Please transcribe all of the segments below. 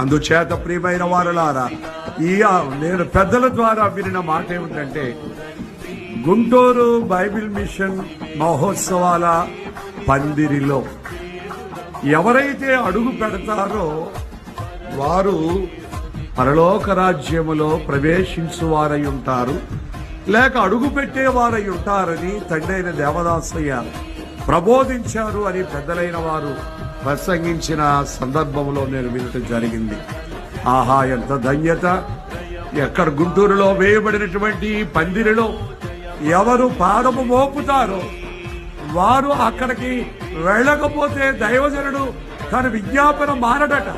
అందుచేత ప్రియమైన వారలారా, నేను పెద్దల ద్వారా వినిన మాట ఏమిటంటే, గుంటూరు బైబిల్ మిషన్ మహోత్సవాల పందిరిలో ఎవరైతే అడుగు పెడతారో వారు పరలోక రాజ్యములో ప్రవేశించువారై ఉంటారు, లేక అడుగు పెట్టేవారై ఉంటారని తండ్రైన దేవదాసయ్య ప్రబోధించారు అని పెద్దలైన వారు ప్రసంగించిన సందర్భంలో నేను వినటం జరిగింది. ఆహా, ఎంత ధన్యత! ఎక్కడ గుంటూరులో వేయబడినటువంటి పందిరిలో ఎవరు పాదము మోపుతారో వారు అక్కడికి వెళ్ళకపోతే దైవజనుడు తన విజ్ఞాపన మారడట.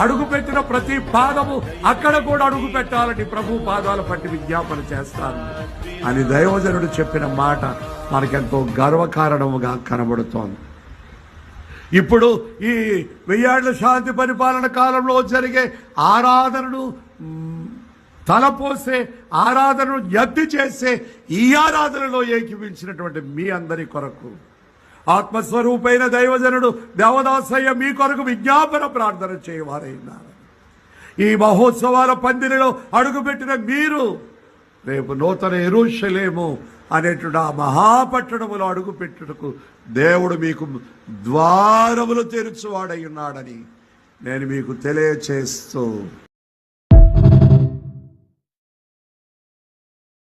అడుగు పెట్టిన ప్రతి పాదము అక్కడ కూడా అడుగు పెట్టాలని ప్రభు పాదాలు పట్టి విజ్ఞాపన చేస్తాను అని దైవజనుడు చెప్పిన మాట మనకెంతో గర్వకారణముగా కనబడుతోంది. ఇప్పుడు ఈ 1000 ఏళ్ల శాంతి పరిపాలన కాలంలో జరిగే ఆరాధనను తలపోసే ఆరాధనను ఎత్తి చేసే ఈ ఆరాధనలో ఏకీవించినటువంటి మీ అందరి కొరకు ఆత్మస్వరూపైన దైవజనుడు దేవదాసయ్య మీ కొరకు విజ్ఞాపన ప్రార్థన చేయవారైనారు. ఈ మహోత్సవాల పందిరిలో అడుగుపెట్టిన మీరు రేపు నూతన యెరూషలేము అనేటువంటి ఆ మహాపట్టణములో అడుగుపెట్టుటకు దేవుడు మీకు ద్వారములు తెరుచువాడై ఉన్నాడని నేను మీకు తెలియచేస్తూ